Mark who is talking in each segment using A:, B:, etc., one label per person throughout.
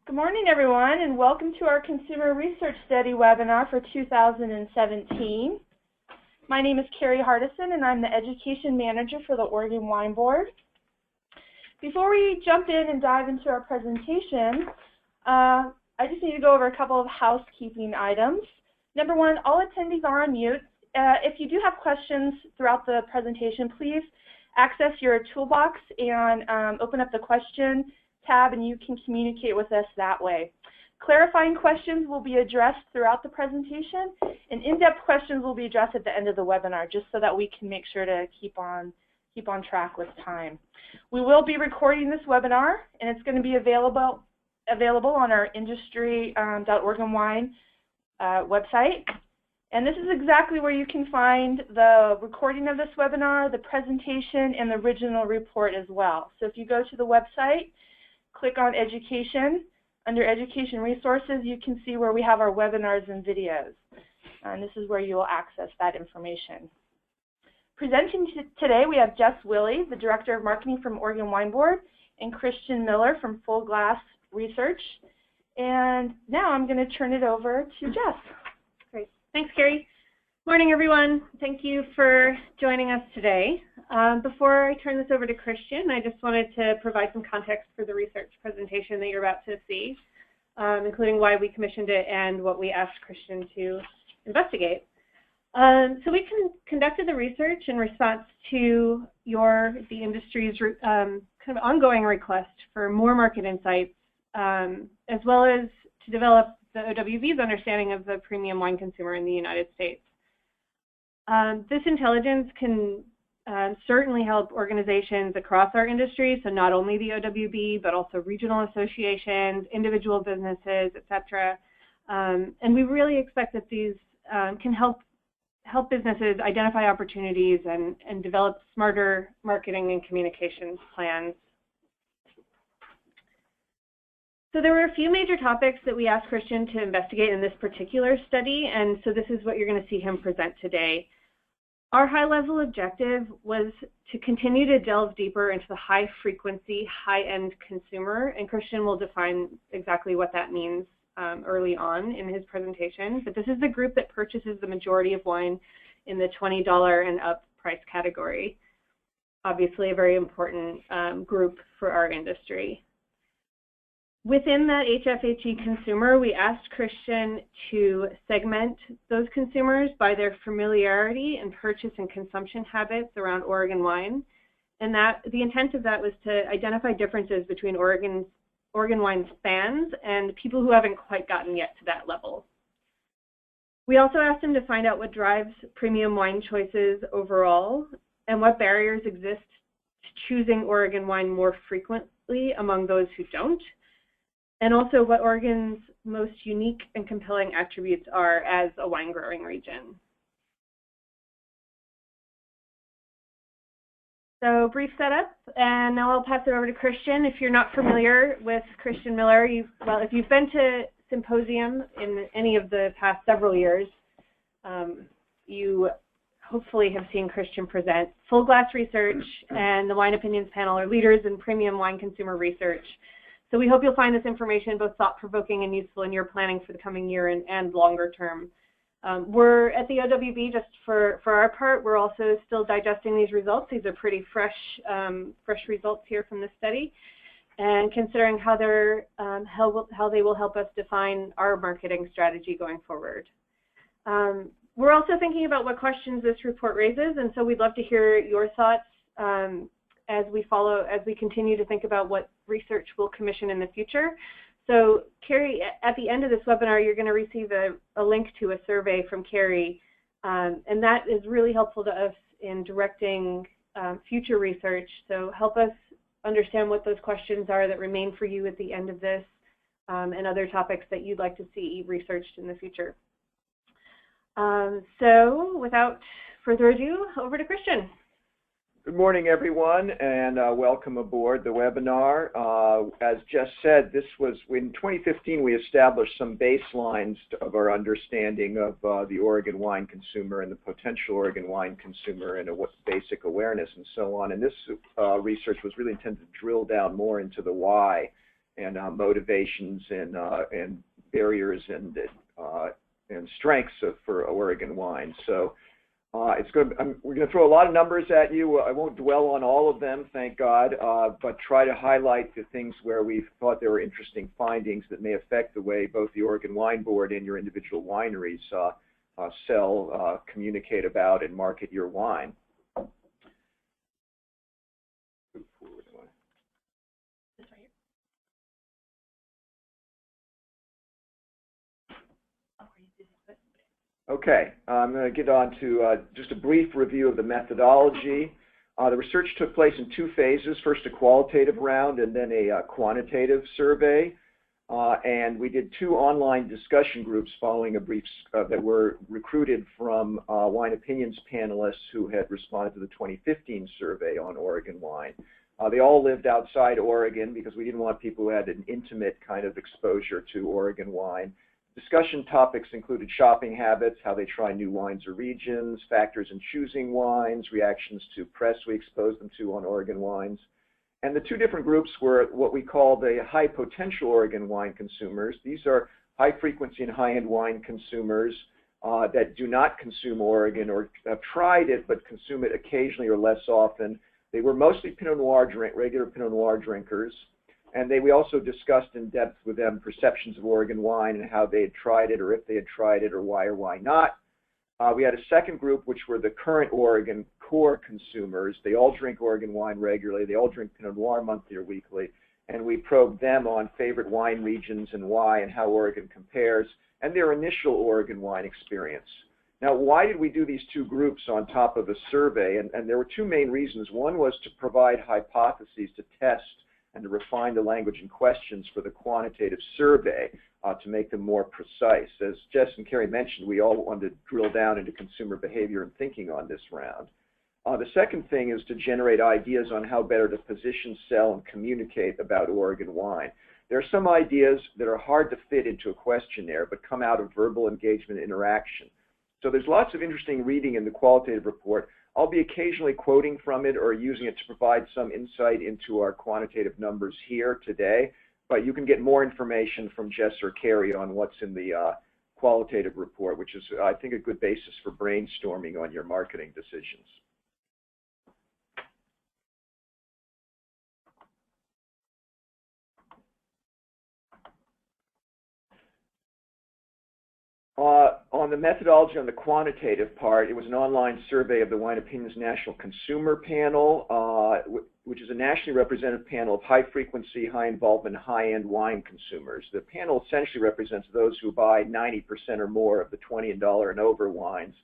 A: Good morning, everyone, and welcome to our Consumer Research Study webinar for 2017. My name is Carrie Hardison, and I'm the Education Manager for the Oregon Wine Board. Before we jump in and dive into our presentation, I just need to go over a couple of housekeeping items. Number one, all attendees are on mute. If you do have questions throughout the presentation, please access your toolbox and open up the question tab, and you can communicate with us that way. Clarifying questions will be addressed throughout the presentation, and in-depth questions will be addressed at the end of the webinar, just so that we can make sure to keep on track with time. We will be recording this webinar, and it's going to be available on our industry.oregonwine website. And this is exactly where you can find the recording of this webinar, the presentation, and the original report as well. So if you go to the website, click on Education. Under Education Resources, you can see where we have our webinars and videos. And this is where you will access that information. Presenting today, we have Jess Willey, the Director of Marketing from Oregon Wine Board, and Christian Miller from Full Glass Research. And now I'm going to turn it over to Jess.
B: Great. Thanks, Carrie. Morning, everyone. Thank you for joining us today. Before I turn this over to Christian, I just wanted to provide some context for the research presentation that you're about to see, including why we commissioned it and what we asked Christian to investigate. So we conducted the research in response to the industry's kind of ongoing request for more market insights, as well as to develop the OWB's understanding of the premium wine consumer in the United States. This intelligence can certainly help organizations across our industry, so not only the OWB, but also regional associations, individual businesses, etc. And we really expect that these can help businesses identify opportunities and develop smarter marketing and communications plans. So there were a few major topics that we asked Christian to investigate in this particular study, and so this is what you're going to see him present today. Our high-level objective was to continue to delve deeper into the high-frequency, high-end consumer, and Christian will define exactly what that means early on in his presentation. But this is the group that purchases the majority of wine in the $20 and up price category. Obviously, a very important group for our industry. Within that HFHE consumer, we asked Christian to segment those consumers by their familiarity and purchase and consumption habits around Oregon wine. And the intent of that was to identify differences between Oregon wine's fans and people who haven't quite gotten yet to that level. We also asked him to find out what drives premium wine choices overall and what barriers exist to choosing Oregon wine more frequently among those who don't, and also what Oregon's most unique and compelling attributes are as a wine growing region. So brief setup, and now I'll pass it over to Christian. If you're not familiar with Christian Miller, if you've been to symposium in any of the past several years, you hopefully have seen Christian present. Full Glass Research and the Wine Opinions Panel are leaders in premium wine consumer research. So we hope you'll find this information both thought-provoking and useful in your planning for the coming year and longer term. We're at the OWB, just for our part, we're also still digesting these results. These are pretty fresh results here from the study, and considering how they will help us define our marketing strategy going forward. We're also thinking about what questions this report raises, and so we'd love to hear your thoughts as we continue to think about what research we'll commission in the future. So Carrie, at the end of this webinar, you're going to receive a link to a survey from Carrie, and that is really helpful to us in directing future research. So help us understand what those questions are that remain for you at the end of this, and other topics that you'd like to see researched in the future. So without further ado, over to Christian.
C: Good morning, everyone, and welcome aboard the webinar. As Jess said, this was in 2015 we established some baselines of our understanding of the Oregon wine consumer and the potential Oregon wine consumer and basic awareness and so on. And this research was really intended to drill down more into the why motivations and barriers and strengths for Oregon wine. So we're going to throw a lot of numbers at you. I won't dwell on all of them, thank God, but try to highlight the things where we thought there were interesting findings that may affect the way both the Oregon Wine Board and your individual wineries sell, communicate about, and market your wine. Okay, I'm going to get on to just a brief review of the methodology. The research took place in two phases, first a qualitative round and then a quantitative survey. And we did two online discussion groups following a brief that were recruited from wine opinions panelists who had responded to the 2015 survey on Oregon wine. They all lived outside Oregon because we didn't want people who had an intimate kind of exposure to Oregon wine. Discussion topics included shopping habits, how they try new wines or regions, factors in choosing wines, reactions to press we exposed them to on Oregon wines. And the two different groups were what we call the high potential Oregon wine consumers. These are high frequency and high-end wine consumers that do not consume Oregon or have tried it but consume it occasionally or less often. They were mostly Pinot Noir regular Pinot Noir drinkers. And we also discussed in depth with them perceptions of Oregon wine and how they had tried it or if they had tried it or why not. We had a second group, which were the current Oregon core consumers. They all drink Oregon wine regularly. They all drink Pinot Noir monthly or weekly. And we probed them on favorite wine regions and why and how Oregon compares and their initial Oregon wine experience. Now, why did we do these two groups on top of a survey? And there were two main reasons. One was to provide hypotheses to test and to refine the language and questions for the quantitative survey to make them more precise. As Jess and Carrie mentioned, we all wanted to drill down into consumer behavior and thinking on this round. The second thing is to generate ideas on how better to position, sell, and communicate about Oregon wine. There are some ideas that are hard to fit into a questionnaire but come out of verbal engagement and interaction. So there's lots of interesting reading in the qualitative report. I'll be occasionally quoting from it or using it to provide some insight into our quantitative numbers here today, but you can get more information from Jess or Carrie on what's in the qualitative report, which is, I think, a good basis for brainstorming on your marketing decisions. On the methodology on the quantitative part, it was an online survey of the Wine Opinions National Consumer Panel, which is a nationally representative panel of high-frequency, high-involvement, high-end wine consumers. The panel essentially represents those who buy 90% or more of the $20 and over wines,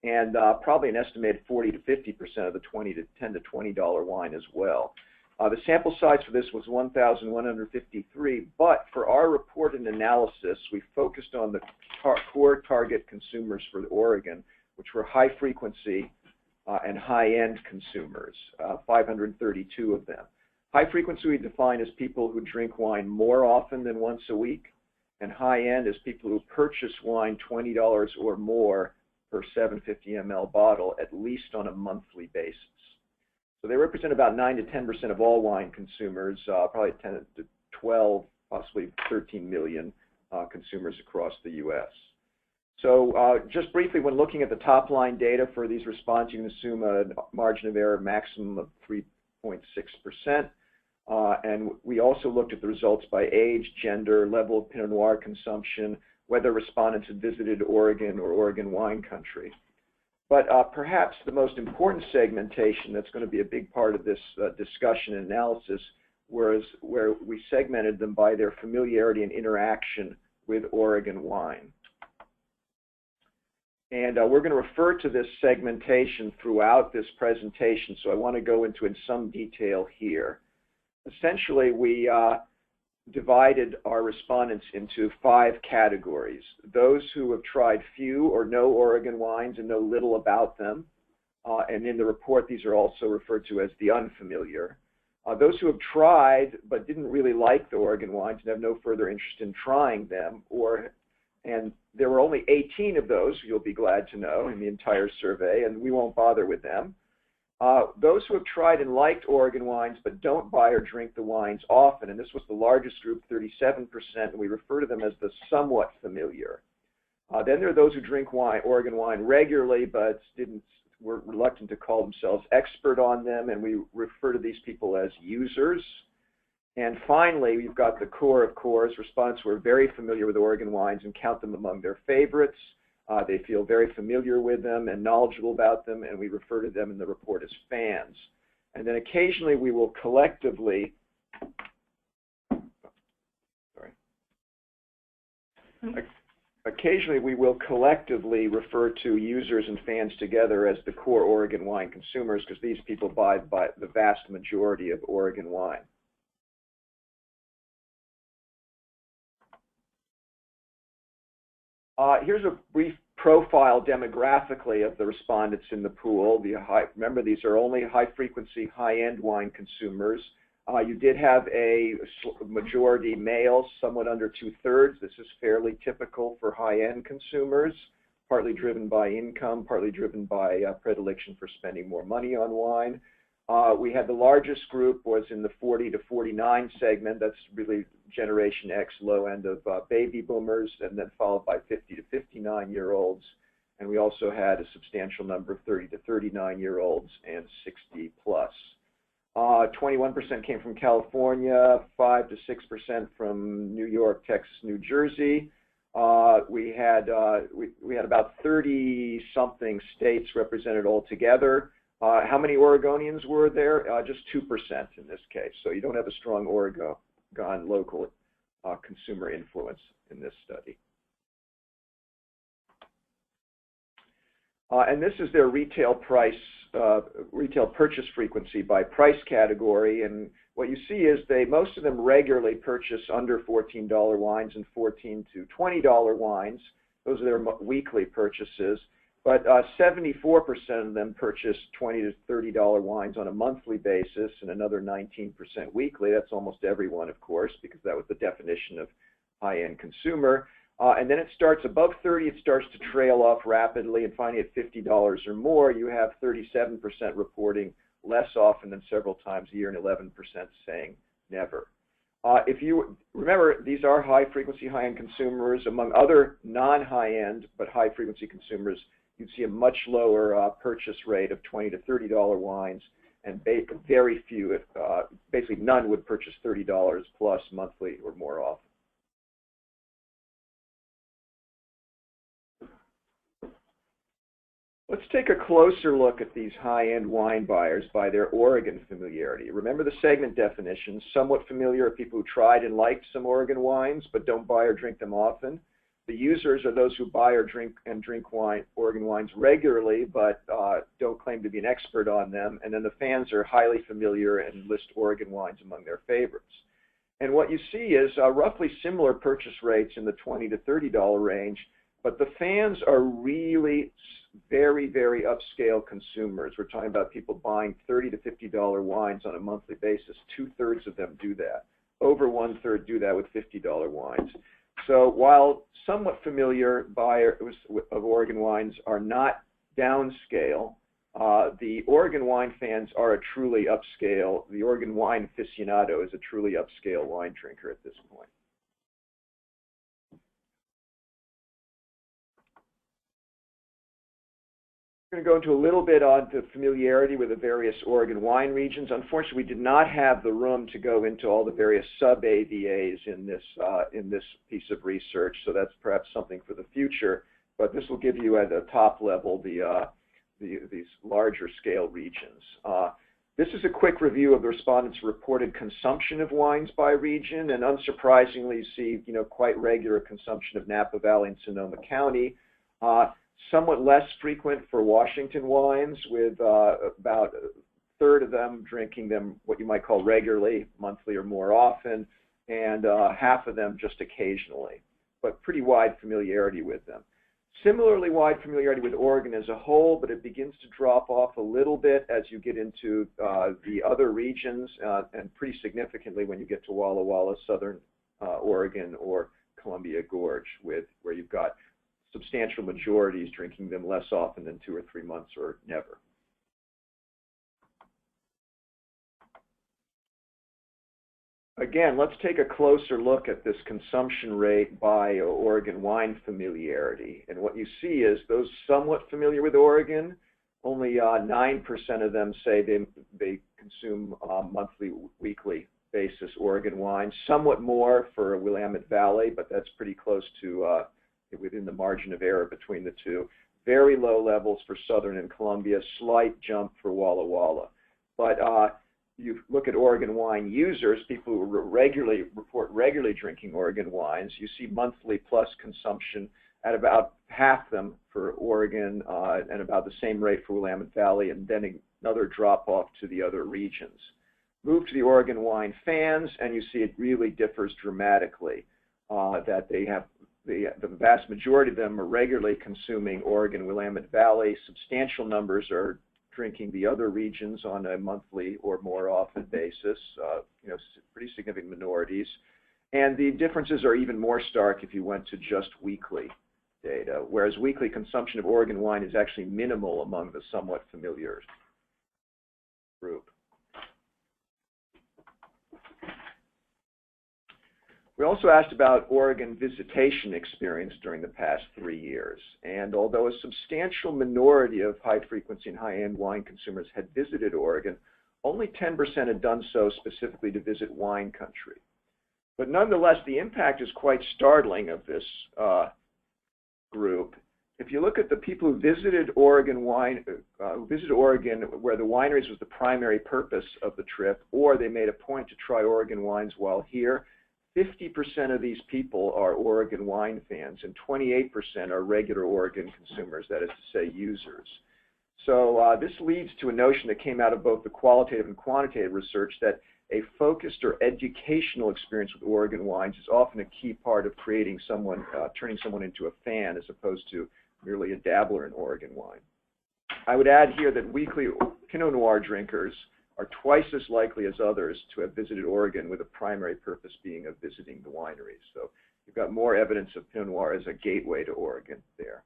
C: and probably an estimated 40 to 50% of the $10 to $20 wine as well. The sample size for this was 1,153, but for our report and analysis, we focused on the core target consumers for Oregon, which were high frequency and high-end consumers, 532 of them. High frequency we define as people who drink wine more often than once a week, and high-end as people who purchase wine $20 or more per 750 ml bottle, at least on a monthly basis. So they represent about 9 to 10% of all wine consumers, probably 10 to 12, possibly 13 million consumers across the U.S. So just briefly, when looking at the top line data for these responses, you can assume a margin of error maximum of 3.6%. And we also looked at the results by age, gender, level of Pinot Noir consumption, whether respondents had visited Oregon or Oregon wine country. But perhaps the most important segmentation that's going to be a big part of this discussion and analysis was where we segmented them by their familiarity and interaction with Oregon wine. And we're going to refer to this segmentation throughout this presentation, so I want to go into in some detail here. Essentially, we divided our respondents into 5 categories. Those who have tried few or no Oregon wines and know little about them, and in the report these are also referred to as the unfamiliar. Those who have tried but didn't really like the Oregon wines and have no further interest in trying them, and there were only 18 of those, you'll be glad to know, in the entire survey, and we won't bother with them. Those who have tried and liked Oregon wines but don't buy or drink the wines often, and this was the largest group, 37%, and we refer to them as the somewhat familiar. Then there are those who drink Oregon wine regularly but were reluctant to call themselves expert on them, and we refer to these people as users. And finally, you've got the core of cores, respondents who are very familiar with Oregon wines and count them among their favorites. They feel very familiar with them and knowledgeable about them, and we refer to them in the report as fans. And then occasionally we will collectively, refer to users and fans together as the core Oregon wine consumers, because these people buy the vast majority of Oregon wine. Here's a brief profile demographically of the respondents in the pool. Remember, these are only high-frequency, high-end wine consumers. You did have a majority male, somewhat under 2/3. This is fairly typical for high-end consumers, partly driven by income, partly driven by predilection for spending more money on wine. We had the largest group was in the 40 to 49 segment. That's really Generation X, low end of baby boomers, and then followed by 50 to 59-year-olds. And we also had a substantial number of 30 to 39-year-olds and 60 plus. 21% came from California, 5 to 6% from New York, Texas, New Jersey. We had about 30-something states represented altogether. How many Oregonians were there? Just 2% in this case. So you don't have a strong Oregon local consumer influence in this study. And this is their retail purchase frequency by price category. And what you see is most of them regularly purchase under $14 wines and $14 to $20 wines. Those are their weekly purchases. But 74% of them purchase $20 to $30 wines on a monthly basis, and another 19% weekly. That's almost everyone, of course, because that was the definition of high-end consumer. And then it starts above 30, it starts to trail off rapidly, and finally at $50 or more, you have 37% reporting less often than several times a year, and 11% saying never. If you remember, these are high-frequency, high-end consumers. Among other non-high-end but high-frequency consumers, you'd see a much lower purchase rate of $20 to $30 wines, and very few, basically none, would purchase $30 plus monthly or more often. Let's take a closer look at these high-end wine buyers by their Oregon familiarity. Remember the segment definition. Somewhat familiar are people who tried and liked some Oregon wines but don't buy or drink them often. The users are those who buy or drink Oregon wines regularly but don't claim to be an expert on them. And then the fans are highly familiar and list Oregon wines among their favorites. And what you see is roughly similar purchase rates in the $20 to $30 range, but the fans are really very, very upscale consumers. We're talking about people buying $30 to $50 wines on a monthly basis. 2/3 of them do that. Over 1/3 do that with $50 wines. So while somewhat familiar buyers of Oregon wines are not downscale, the Oregon wine fans are a truly upscale. The Oregon wine aficionado is a truly upscale wine drinker at this point. We're going to go into a little bit on the familiarity with the various Oregon wine regions. Unfortunately, we did not have the room to go into all the various sub-AVAs in this piece of research, so that's perhaps something for the future. But this will give you at the top level these larger scale regions. This is a quick review of the respondents' reported consumption of wines by region, and unsurprisingly, you see quite regular consumption of Napa Valley and Sonoma County. Somewhat less frequent for Washington wines, with about 1/3 of them drinking them what you might call regularly, monthly or more often, and half of them just occasionally, but pretty wide familiarity with them. Similarly wide familiarity with Oregon as a whole, but it begins to drop off a little bit as you get into the other regions, and pretty significantly when you get to Walla Walla, Southern Oregon, or Columbia Gorge, where you've got substantial majorities drinking them less often than 2 or 3 months or never. again, let's take a closer look at this consumption rate by Oregon wine familiarity. And what you see is those somewhat familiar with Oregon, only 9% of them say they consume monthly, weekly basis Oregon wine. Somewhat more for Willamette Valley, but that's pretty close to within the margin of error between the two. Very low levels for Southern and Columbia, slight jump for Walla Walla. But you look at Oregon wine users, people who report regularly drinking Oregon wines, you see monthly plus consumption at about half them for Oregon and about the same rate for Willamette Valley, and then another drop off to the other regions. Move to the Oregon wine fans, and you see it really differs dramatically. That they have the vast majority of them are regularly consuming Oregon, Willamette Valley. Substantial numbers are drinking the other regions on a monthly or more often basis. Pretty significant minorities, and the differences are even more stark if you went to just weekly data, whereas weekly consumption of Oregon wine is actually minimal among the somewhat familiar group. We also asked about Oregon visitation experience during the past 3 years, and although a substantial minority of high-frequency and high-end wine consumers had visited Oregon, only 10% had done so specifically to visit wine country. But nonetheless, the impact is quite startling of this group. If you look at the people who visited Oregon where the wineries was the primary purpose of the trip, or they made a point to try Oregon wines while here, 50% of these people are Oregon wine fans, and 28% are regular Oregon consumers, that is to say, users. So this leads to a notion that came out of both the qualitative and quantitative research that a focused or educational experience with Oregon wines is often a key part of creating someone, turning someone into a fan as opposed to merely a dabbler in Oregon wine. I would add here that weekly Pinot Noir drinkers are twice as likely as others to have visited Oregon with a primary purpose being of visiting the wineries. So you've got more evidence of Pinot Noir as a gateway to Oregon there.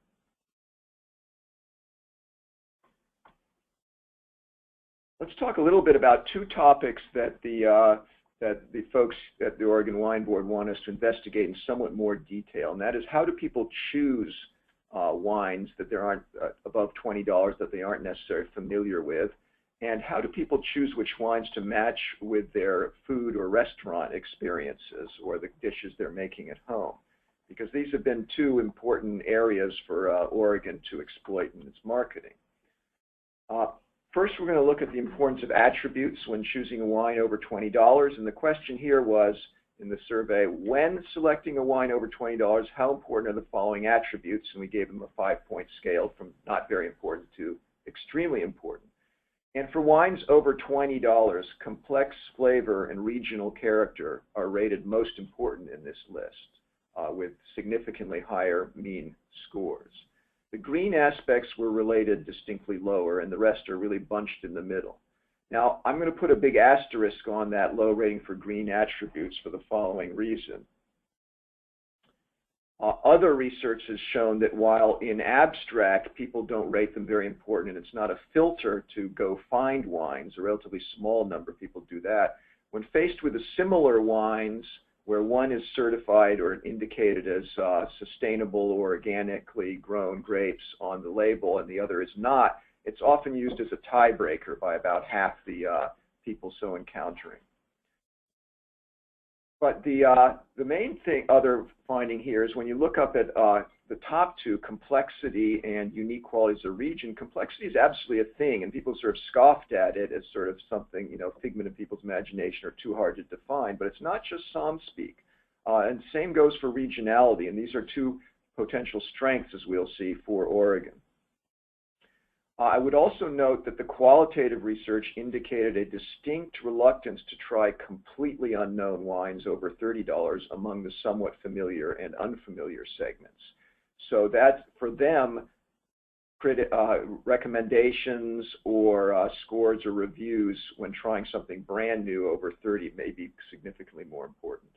C: Let's talk a little bit about two topics that the folks at the Oregon Wine Board want us to investigate in somewhat more detail, and that is how do people choose wines that there aren't above $20 that they aren't necessarily familiar with, and how do people choose which wines to match with their food or restaurant experiences or the dishes they're making at home, because these have been two important areas for Oregon to exploit in its marketing. First, we're going to look at the importance of attributes when choosing a wine over $20, and the question here was, in the survey, when selecting a wine over $20, how important are the following attributes? And we gave them a 5-point scale from not very important to extremely important. And for wines over $20, complex flavor and regional character are rated most important in this list, with significantly higher mean scores. The green aspects were rated distinctly lower, and the rest are really bunched in the middle. Now, I'm going to put a big asterisk on that low rating for green attributes for the following reason. Other research has shown that while in abstract, people don't rate them very important, and it's not a filter to go find wines, a relatively small number of people do that. When faced with similar wines, where one is certified or indicated as sustainable or organically grown grapes on the label and the other is not, it's often used as a tiebreaker by about half the people so encountering. But the main other finding here is when you look up at the top two, complexity and unique qualities of region, complexity is absolutely a thing, and people sort of scoffed at it as sort of something, figment of people's imagination or too hard to define, but it's not just psalm speak. And same goes for regionality, and these are two potential strengths, as we'll see, for Oregon. I would also note that the qualitative research indicated a distinct reluctance to try completely unknown wines over $30 among the somewhat familiar and unfamiliar segments. So that, for them, recommendations or scores or reviews when trying something brand new over 30 may be significantly more important.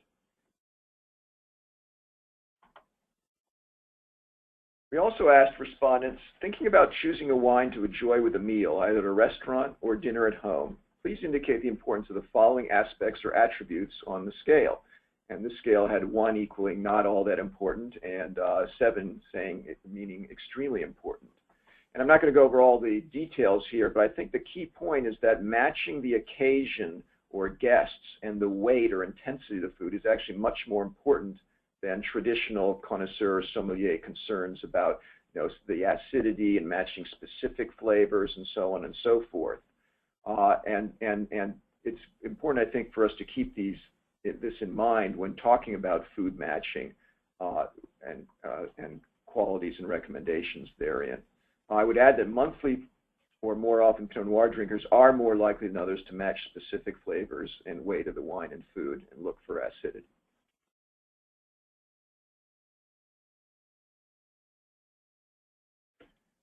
C: We also asked respondents, thinking about choosing a wine to enjoy with a meal, either at a restaurant or dinner at home, please indicate the importance of the following aspects or attributes on the scale. And this scale had 1 equaling not all that important, and 7 saying meaning extremely important. And I'm not going to go over all the details here, but I think the key point is that matching the occasion or guests and the weight or intensity of the food is actually much more important than traditional connoisseur or sommelier concerns about the acidity and matching specific flavors and so on and so forth. And it's important, I think, for us to keep this in mind when talking about food matching and qualities and recommendations therein. I would add that monthly or more often Pinot Noir drinkers are more likely than others to match specific flavors and weight of the wine and food and look for acidity.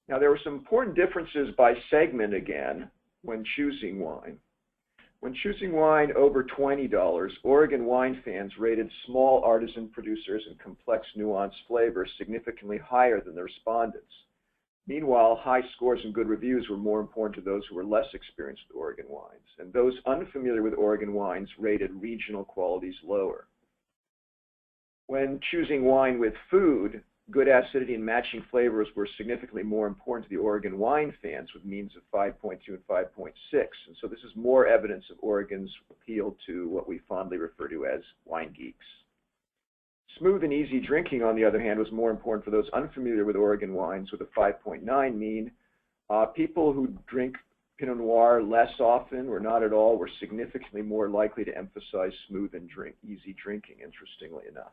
C: Now, there were some important differences by segment again when choosing wine. When choosing wine over $20, Oregon wine fans rated small artisan producers and complex nuanced flavors significantly higher than the respondents. Meanwhile, high scores and good reviews were more important to those who were less experienced with Oregon wines, and those unfamiliar with Oregon wines rated regional qualities lower. When choosing wine with food, good acidity and matching flavors were significantly more important to the Oregon wine fans, with means of 5.2 and 5.6. And so this is more evidence of Oregon's appeal to what we fondly refer to as wine geeks. Smooth and easy drinking, on the other hand, was more important for those unfamiliar with Oregon wines, with a 5.9 mean. People who drink Pinot Noir less often or not at all were significantly more likely to emphasize smooth and easy drinking, interestingly enough.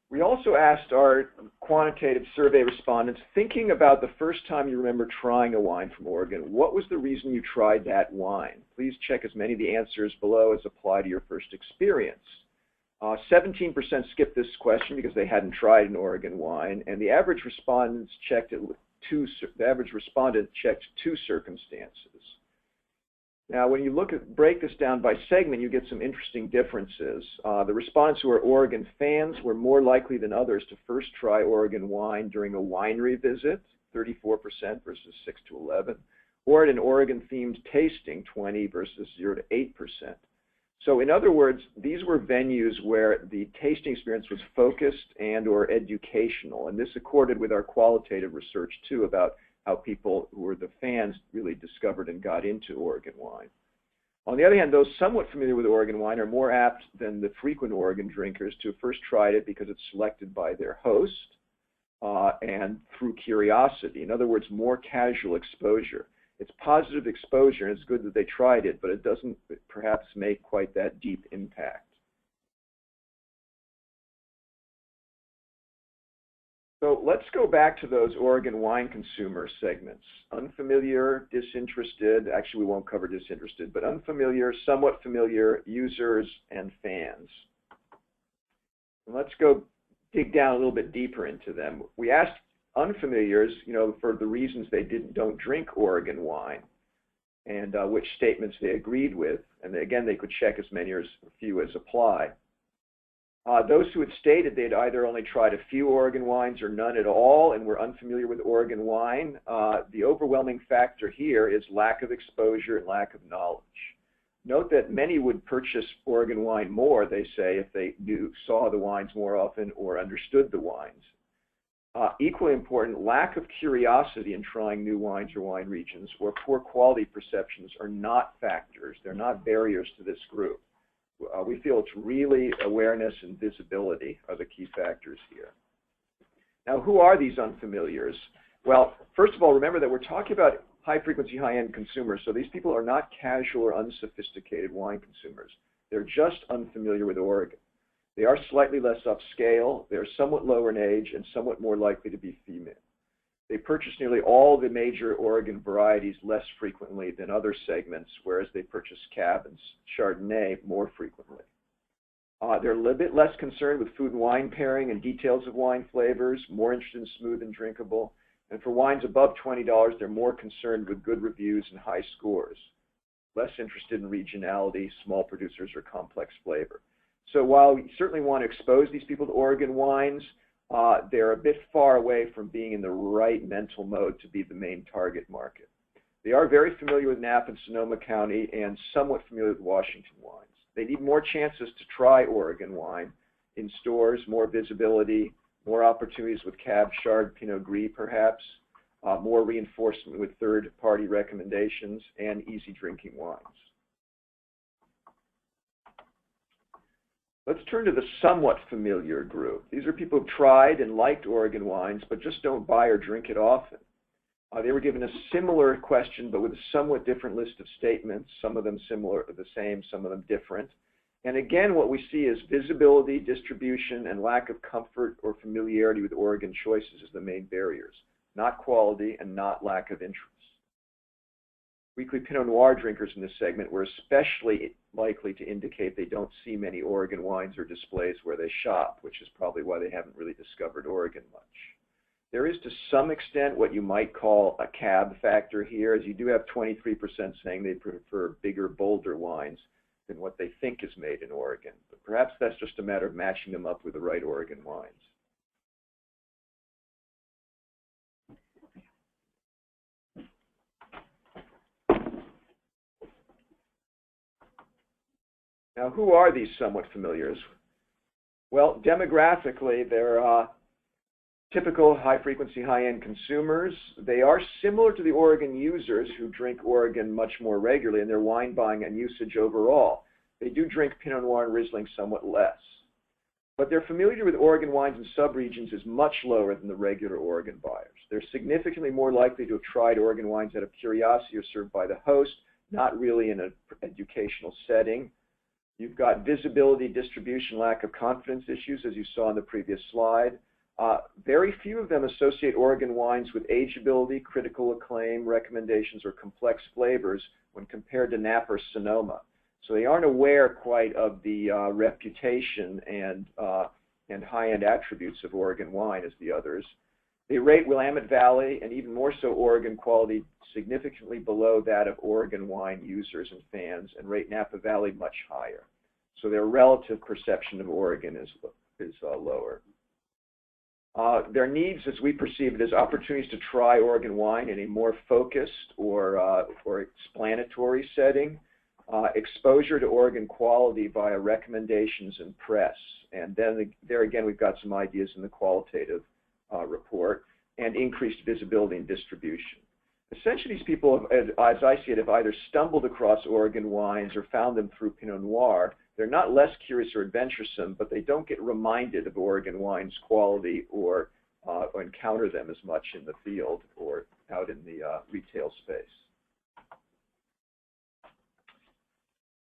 C: We also asked our quantitative survey respondents, thinking about the first time you remember trying a wine from Oregon, what was the reason you tried that wine? Please check as many of the answers below as apply to your first experience. 17% skipped this question because they hadn't tried an Oregon wine, and the average respondent checked two circumstances. Now, when you break this down by segment, you get some interesting differences. The respondents who are Oregon fans were more likely than others to first try Oregon wine during a winery visit, 34% versus 6 to 11, or at an Oregon-themed tasting, 20 versus 0 to 8%. So in other words, these were venues where the tasting experience was focused and or educational, and this accorded with our qualitative research, too, about how people who were the fans really discovered and got into Oregon wine. On the other hand, those somewhat familiar with Oregon wine are more apt than the frequent Oregon drinkers to have first tried it because it's selected by their host and through curiosity. In other words, more casual exposure. It's positive exposure, and it's good that they tried it, but it doesn't perhaps make quite that deep impact. So let's go back to those Oregon wine consumer segments. Unfamiliar, disinterested, actually we won't cover disinterested, but unfamiliar, somewhat familiar, users, and fans. And let's go dig down a little bit deeper into them. We asked unfamiliars, for the reasons they don't drink Oregon wine and which statements they agreed with. And again, they could check as many or as few as apply. Those who had stated they'd either only tried a few Oregon wines or none at all and were unfamiliar with Oregon wine, the overwhelming factor here is lack of exposure and lack of knowledge. Note that many would purchase Oregon wine more, they say, if they saw the wines more often or understood the wines. Equally important, lack of curiosity in trying new wines or wine regions or poor quality perceptions are not factors. They're not barriers to this group. We feel it's really awareness and visibility are the key factors here. Now, who are these unfamiliars? Well, first of all, remember that we're talking about high-frequency, high-end consumers, so these people are not casual or unsophisticated wine consumers. They're just unfamiliar with Oregon. They are slightly less upscale, they're somewhat lower in age, and somewhat more likely to be female. They purchase nearly all the major Oregon varieties less frequently than other segments, whereas they purchase Cab and Chardonnay more frequently. They're a little bit less concerned with food and wine pairing and details of wine flavors, more interested in smooth and drinkable. And for wines above $20, they're more concerned with good reviews and high scores, less interested in regionality, small producers, or complex flavor. So while we certainly want to expose these people to Oregon wines, they're a bit far away from being in the right mental mode to be the main target market. They are very familiar with Napa and Sonoma County and somewhat familiar with Washington wines. They need more chances to try Oregon wine in stores, more visibility, more opportunities with Cab, Chard, Pinot Gris perhaps, more reinforcement with third-party recommendations, and easy drinking wines. Let's turn to the somewhat familiar group. These are people who've tried and liked Oregon wines, but just don't buy or drink it often. They were given a similar question, but with a somewhat different list of statements, some of them similar, the same, some of them different. And again, what we see is visibility, distribution, and lack of comfort or familiarity with Oregon choices as the main barriers, not quality and not lack of interest. Weekly Pinot Noir drinkers in this segment were especially likely to indicate they don't see many Oregon wines or displays where they shop, which is probably why they haven't really discovered Oregon much. There is to some extent what you might call a cab factor here, as you do have 23% saying they prefer bigger, bolder wines than what they think is made in Oregon. But perhaps that's just a matter of matching them up with the right Oregon wines. Now, who are these somewhat familiars? Well, demographically, they're typical high-frequency, high-end consumers. They are similar to the Oregon users who drink Oregon much more regularly in their wine buying and usage overall. They do drink Pinot Noir and Riesling somewhat less. But their familiarity with Oregon wines and subregions is much lower than the regular Oregon buyers. They're significantly more likely to have tried Oregon wines out of curiosity or served by the host, not really in an educational setting. You've got visibility, distribution, lack of confidence issues, as you saw in the previous slide. Very few of them associate Oregon wines with ageability, critical acclaim, recommendations, or complex flavors when compared to Napa or Sonoma. So they aren't aware quite of the reputation and high-end attributes of Oregon wine as the others. They rate Willamette Valley, and even more so Oregon quality, significantly below that of Oregon wine users and fans, and rate Napa Valley much higher. So their relative perception of Oregon is lower. Their needs, as we perceive it, is opportunities to try Oregon wine in a more focused or explanatory setting, exposure to Oregon quality via recommendations and press. And then there again, we've got some ideas in the qualitative report, and increased visibility and distribution. Essentially, these people, as I see it, have either stumbled across Oregon wines or found them through Pinot Noir. They're not less curious or adventuresome, but they don't get reminded of Oregon wine's quality or encounter them as much in the field or out in the retail space.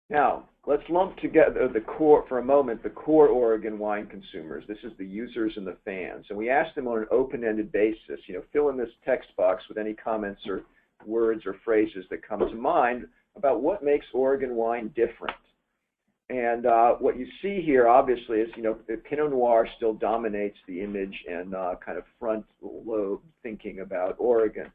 C: Now, let's lump together the core, for a moment, the core Oregon wine consumers. This is the users and the fans. And we asked them on an open-ended basis, fill in this text box with any comments or words or phrases that come to mind about what makes Oregon wine different. And what you see here, obviously, is, Pinot Noir still dominates the image and kind of front lobe thinking about Oregon.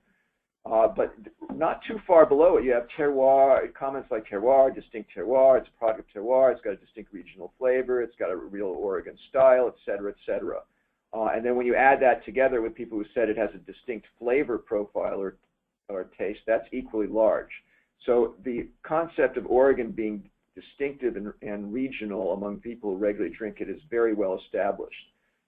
C: But not too far below it, you have terroir, comments like terroir, distinct terroir, it's a product of terroir, it's got a distinct regional flavor, it's got a real Oregon style, et cetera, et cetera. And then when you add that together with people who said it has a distinct flavor profile or taste, that's equally large. So the concept of Oregon being distinctive and regional among people who regularly drink it is very well established.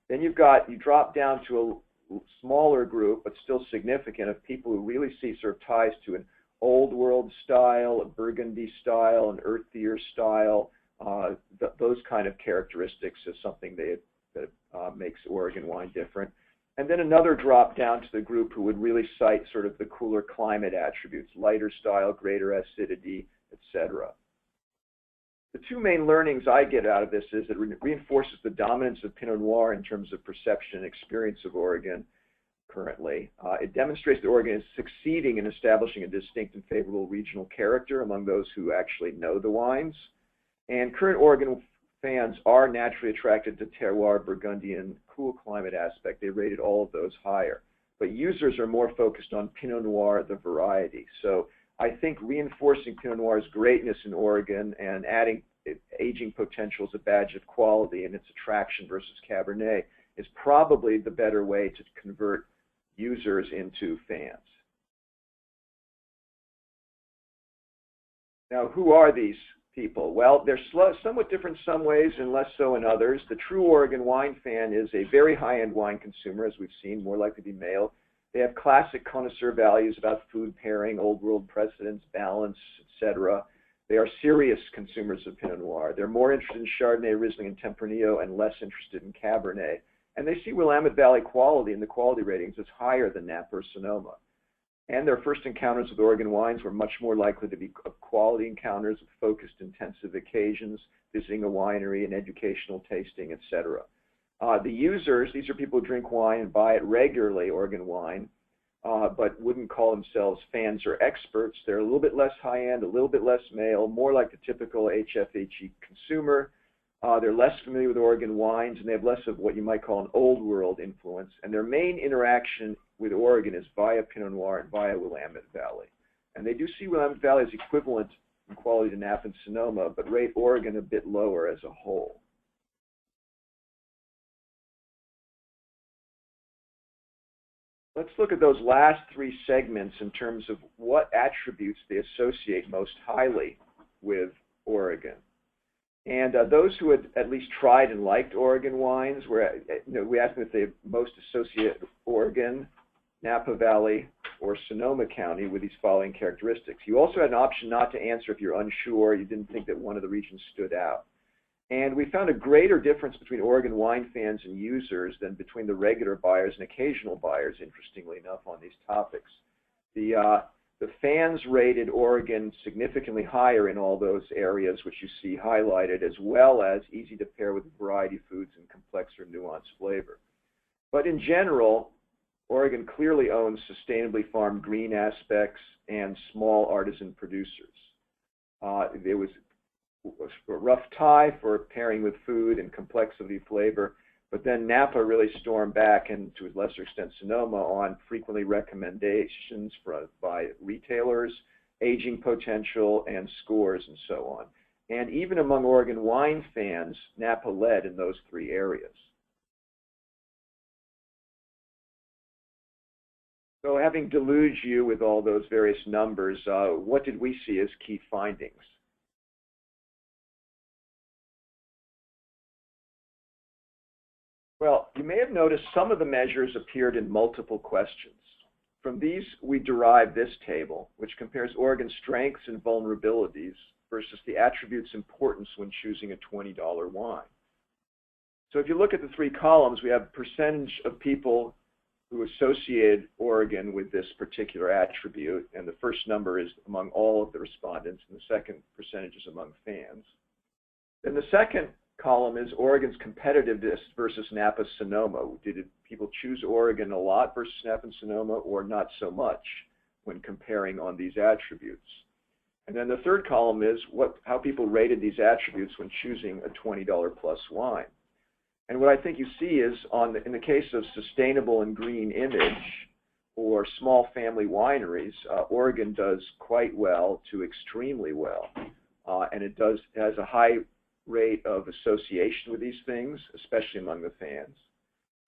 C: Then you drop down to a smaller group, but still significant, of people who really see sort of ties to an old world style, a Burgundy style, an earthier style, those kind of characteristics is something that makes Oregon wine different. And then another drop down to the group who would really cite sort of the cooler climate attributes, lighter style, greater acidity, etc. The two main learnings I get out of this is that it reinforces the dominance of Pinot Noir in terms of perception and experience of Oregon currently. It demonstrates that Oregon is succeeding in establishing a distinct and favorable regional character among those who actually know the wines. And current Oregon fans are naturally attracted to terroir, Burgundian, cool climate aspect. They rated all of those higher. But users are more focused on Pinot Noir, the variety. So I think reinforcing Pinot Noir's greatness in Oregon and adding aging potential as a badge of quality and its attraction versus Cabernet is probably the better way to convert users into fans. Now, who are these people? Well, they're somewhat different in some ways and less so in others. The true Oregon wine fan is a very high-end wine consumer, as we've seen, more likely to be male. They have classic connoisseur values about food pairing, old world precedents, balance, etc. They are serious consumers of Pinot Noir. They're more interested in Chardonnay, Riesling, and Tempranillo, and less interested in Cabernet. And they see Willamette Valley quality in the quality ratings as higher than Napa or Sonoma. And their first encounters with Oregon wines were much more likely to be quality encounters with focused, intensive occasions, visiting a winery, and educational tasting, etc. The users, these are people who drink wine and buy it regularly, Oregon wine, but wouldn't call themselves fans or experts. They're a little bit less high-end, a little bit less male, more like the typical HFHE consumer. They're less familiar with Oregon wines, and they have less of what you might call an old world influence. And their main interaction with Oregon is via Pinot Noir and via Willamette Valley. And they do see Willamette Valley as equivalent in quality to Napa and Sonoma, but rate Oregon a bit lower as a whole. Let's look at those last three segments in terms of what attributes they associate most highly with Oregon. And those who had at least tried and liked Oregon wines, we asked them if they most associate Oregon, Napa Valley, or Sonoma County with these following characteristics. You also had an option not to answer if you're unsure, you didn't think that one of the regions stood out. And we found a greater difference between Oregon wine fans and users than between the regular buyers and occasional buyers, interestingly enough, on these topics. The fans rated Oregon significantly higher in all those areas which you see highlighted, as well as easy to pair with a variety of foods and complex or nuanced flavor. But in general, Oregon clearly owns sustainably farmed green aspects and small artisan producers. There was a rough tie for pairing with food and complexity flavor, but then Napa really stormed back, and to a lesser extent Sonoma, on frequently recommendations by retailers, aging potential, and scores, and so on. And even among Oregon wine fans, Napa led in those three areas. So having deluged you with all those various numbers, what did we see as key findings? Well, you may have noticed some of the measures appeared in multiple questions. From these, we derive this table, which compares Oregon's strengths and vulnerabilities versus the attributes' importance when choosing a $20 wine. So if you look at the three columns, we have percentage of people who associated Oregon with this particular attribute, and the first number is among all of the respondents, and the second percentage is among fans. Then the second column is Oregon's competitiveness versus Napa Sonoma. Did people choose Oregon a lot versus Napa and Sonoma, or not so much when comparing on these attributes? And then the third column is how people rated these attributes when choosing a $20 plus wine. And what I think you see is, in the case of sustainable and green image or small family wineries, Oregon does quite well to extremely well. And it has a high rate of association with these things, especially among the fans.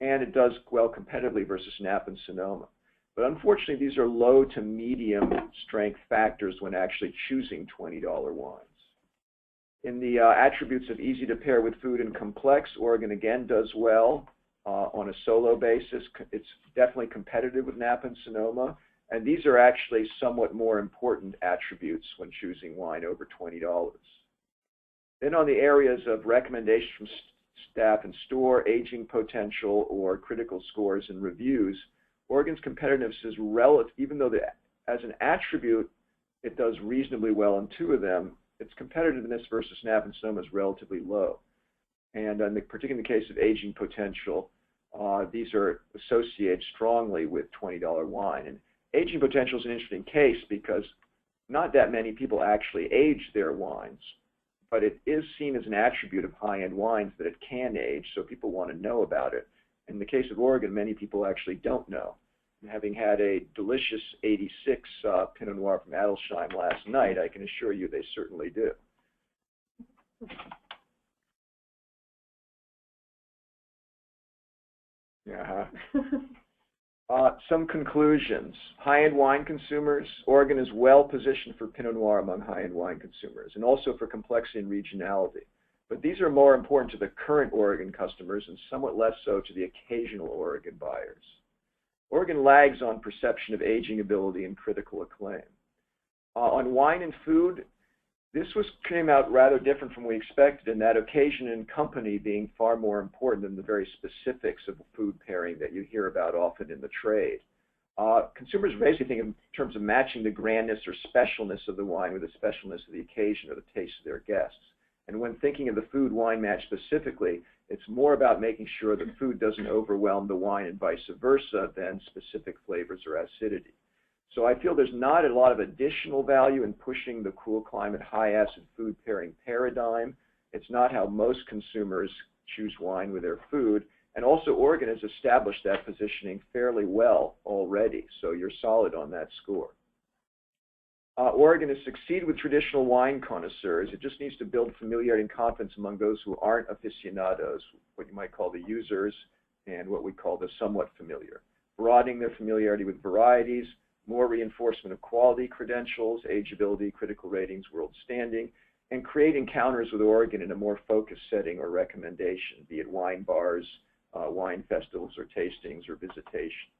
C: And it does well competitively versus Napa and Sonoma. But unfortunately, these are low to medium strength factors when actually choosing $20 wines. In the attributes of easy to pair with food and complex, Oregon again does well on a solo basis. It's definitely competitive with Napa and Sonoma. And these are actually somewhat more important attributes when choosing wine over $20. Then on the areas of recommendations from staff and store, aging potential, or critical scores and reviews, Oregon's competitiveness is relative, even though as an attribute it does reasonably well in two of them, its competitiveness versus Napa and Sonoma is relatively low. And particularly in the case of aging potential, these are associated strongly with $20 wine. And aging potential is an interesting case because not that many people actually age their wines, but it is seen as an attribute of high-end wines that it can age, so people want to know about it. In the case of Oregon, many people actually don't know. And having had a delicious 86 Pinot Noir from Adelsheim last night, I can assure you they certainly do. Some conclusions. High-end wine consumers. Oregon is well positioned for Pinot Noir among high-end wine consumers, and also for complexity and regionality. But these are more important to the current Oregon customers and somewhat less so to the occasional Oregon buyers. Oregon lags on perception of aging ability and critical acclaim. On wine and food, this came out rather different from what we expected, in that occasion and company being far more important than the very specifics of food pairing that you hear about often in the trade. Consumers basically think in terms of matching the grandness or specialness of the wine with the specialness of the occasion or the taste of their guests. And when thinking of the food-wine match specifically, it's more about making sure the food doesn't overwhelm the wine and vice versa than specific flavors or acidity. So I feel there's not a lot of additional value in pushing the cool climate, high acid food pairing paradigm. It's not how most consumers choose wine with their food. And also Oregon has established that positioning fairly well already. So you're solid on that score. Oregon has succeeded with traditional wine connoisseurs. It just needs to build familiarity and confidence among those who aren't aficionados, what you might call the users, and what we call the somewhat familiar. Broadening their familiarity with varieties, more reinforcement of quality credentials, ageability, critical ratings, world standing, and create encounters with Oregon in a more focused setting or recommendation, be it wine bars, wine festivals or tastings or visitation.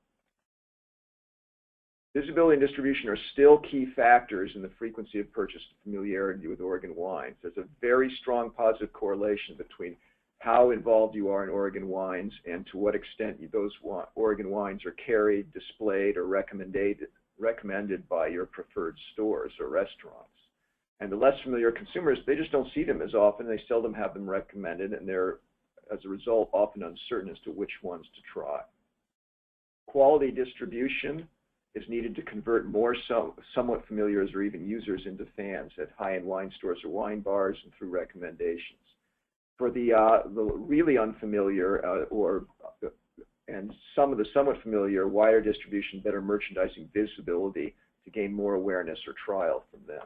C: Visibility and distribution are still key factors in the frequency of purchase and familiarity with Oregon wines. There's a very strong positive correlation between how involved you are in Oregon wines and to what extent those Oregon wines are carried, displayed, or recommended by your preferred stores or restaurants. And the less familiar consumers, they just don't see them as often. They seldom have them recommended, and they're, as a result, often uncertain as to which ones to try. Quality distribution is needed to convert more somewhat familiars or even users into fans at high-end wine stores or wine bars and through recommendations. For the really unfamiliar and some of the somewhat familiar, wider distribution, better merchandising, visibility to gain more awareness or trial from them.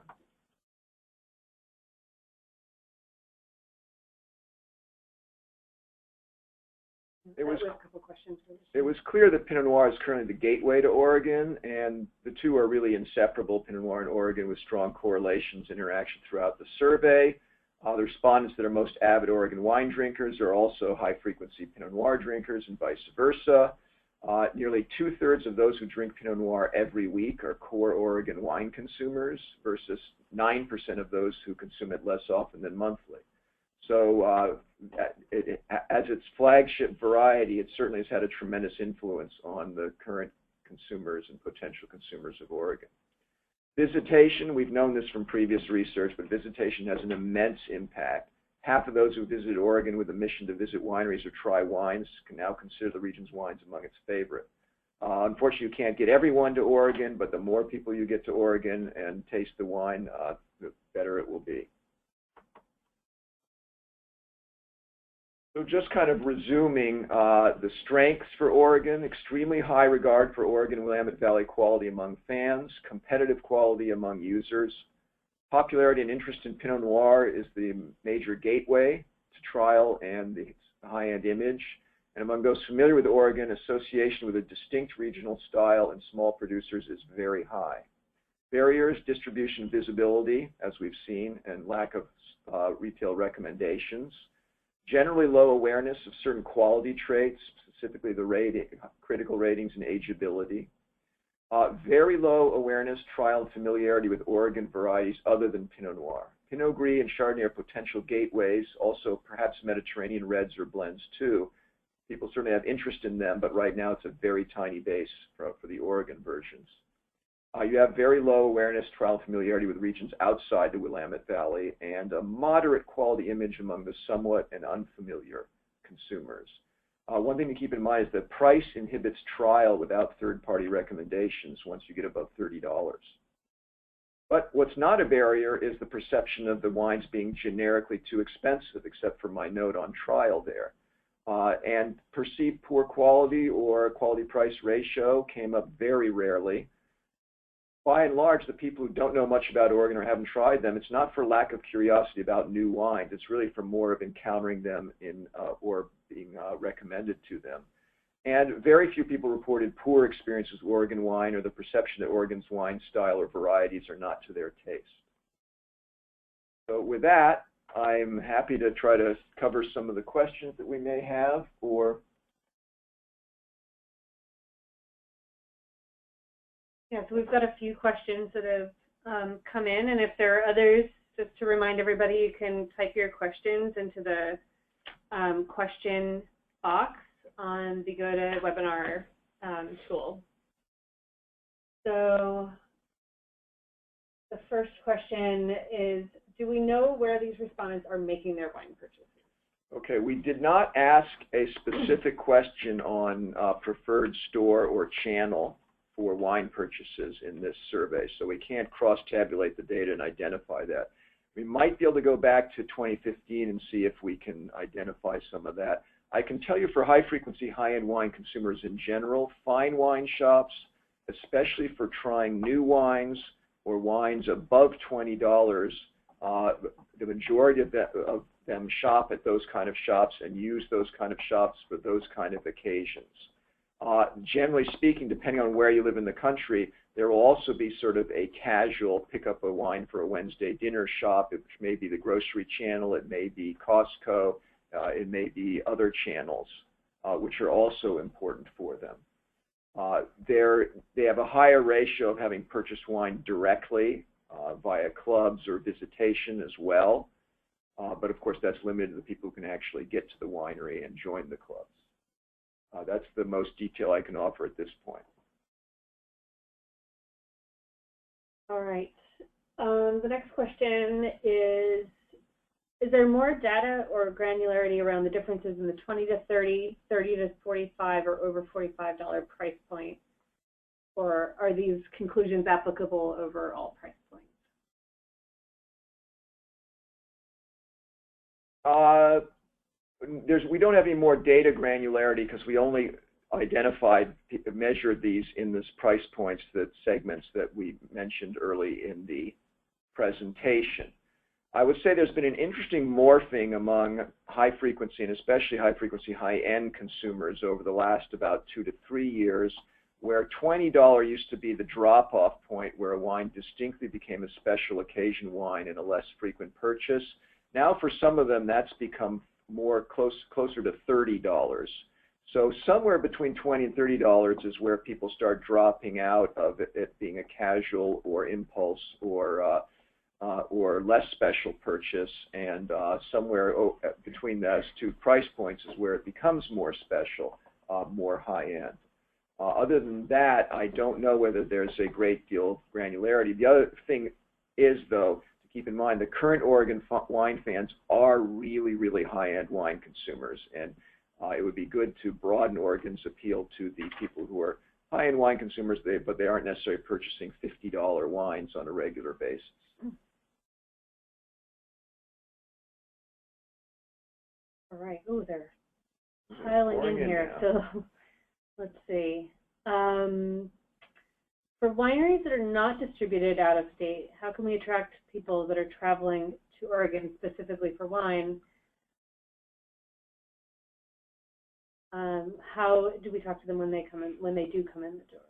C: It was clear that Pinot Noir is currently the gateway to Oregon, and the two are really inseparable, Pinot Noir and Oregon, with strong correlations, interaction throughout the survey. The respondents that are most avid Oregon wine drinkers are also high-frequency Pinot Noir drinkers and vice versa. Nearly 2/3 of those who drink Pinot Noir every week are core Oregon wine consumers versus 9% of those who consume it less often than monthly. So as its flagship variety, it certainly has had a tremendous influence on the current consumers and potential consumers of Oregon. Visitation, we've known this from previous research, but visitation has an immense impact. Half of those who visited Oregon with a mission to visit wineries or try wines can now consider the region's wines among its favorite. Unfortunately, you can't get everyone to Oregon, but the more people you get to Oregon and taste the wine, the better it will be. So just kind of resuming the strengths for Oregon: extremely high regard for Oregon Willamette Valley quality among fans, competitive quality among users. Popularity and interest in Pinot Noir is the major gateway to trial and the high-end image. And among those familiar with Oregon, association with a distinct regional style and small producers is very high. Barriers: distribution, visibility, as we've seen, and lack of retail recommendations. Generally low awareness of certain quality traits, specifically the critical ratings and ageability. Very low awareness, trial, and familiarity with Oregon varieties other than Pinot Noir. Pinot Gris and Chardonnay are potential gateways, also perhaps Mediterranean reds or blends too. People certainly have interest in them, but right now it's a very tiny base for the Oregon versions. You have very low awareness, trial, and familiarity with regions outside the Willamette Valley, and a moderate quality image among the somewhat and unfamiliar consumers. One thing to keep in mind is that price inhibits trial without third-party recommendations once you get above $30. But what's not a barrier is the perception of the wines being generically too expensive, except for my note on trial there. And perceived poor quality or quality-price ratio came up very rarely. By and large, the people who don't know much about Oregon or haven't tried them, it's not for lack of curiosity about new wines. It's really for more of encountering them or being recommended to them. And very few people reported poor experiences with Oregon wine or the perception that Oregon's wine style or varieties are not to their taste. So with that, I'm happy to try to cover some of the questions that we may have, or
B: yeah, so we've got a few questions that have come in, and if there are others, just to remind everybody, you can type your questions into the question box on the GoToWebinar tool. So the first question is, do we know where these respondents are making their wine purchases?
C: Okay, we did not ask a specific question on preferred store or channel for wine purchases in this survey, so we can't cross-tabulate the data and identify that. We might be able to go back to 2015 and see if we can identify some of that. I can tell you for high-frequency, high-end wine consumers in general, fine wine shops, especially for trying new wines or wines above $20, the majority of them shop at those kind of shops and use those kind of shops for those kind of occasions. Generally speaking, depending on where you live in the country, there will also be sort of a casual pick up a wine for a Wednesday dinner shop, which may be the grocery channel, it may be Costco, it may be other channels, which are also important for them. They have a higher ratio of having purchased wine directly via clubs or visitation as well, but of course that's limited to the people who can actually get to the winery and join the clubs. That's the most detail I can offer at this point.
B: All right. The next question is there more data or granularity around the differences in the 20 to 30, 30 to 45, or over $45 price point? Or are these conclusions applicable over all price points?
C: We don't have any more data granularity because we only measured these in this price points, the segments that we mentioned early in the presentation. I would say there's been an interesting morphing among high frequency and especially high frequency, high end consumers over the last about 2 to 3 years, where $20 used to be the drop off point where a wine distinctly became a special occasion wine and a less frequent purchase. Now for some of them that's become more closer to $30. So somewhere between $20 and $30 is where people start dropping out of it being a casual or impulse or less special purchase, and somewhere between those two price points is where it becomes more special, more high-end. Other than that, I don't know whether there's a great deal of granularity. The other thing is, though, to keep in mind, the current Oregon wine fans are really, really high-end wine consumers, and it would be good to broaden Oregon's appeal to the people who are high-end wine consumers, but they aren't necessarily purchasing $50 wines on a regular basis.
B: All right. Oh, they're piling in here. So let's see. For wineries that are not distributed out of state, how can we attract people that are traveling to Oregon specifically for wine? How do we talk to them when they come in, when they do come in the door?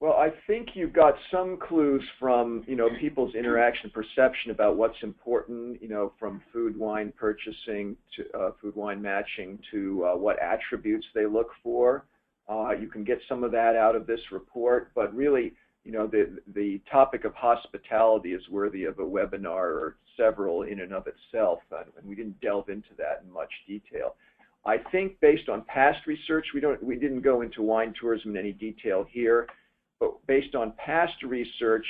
C: Well, I think you've got some clues from, people's interaction perception about what's important, from food wine purchasing to food wine matching to what attributes they look for. You can get some of that out of this report, but really, the topic of hospitality is worthy of a webinar or several in and of itself, and we didn't delve into that in much detail. I think based on past research, we didn't go into wine tourism in any detail here, but based on past research,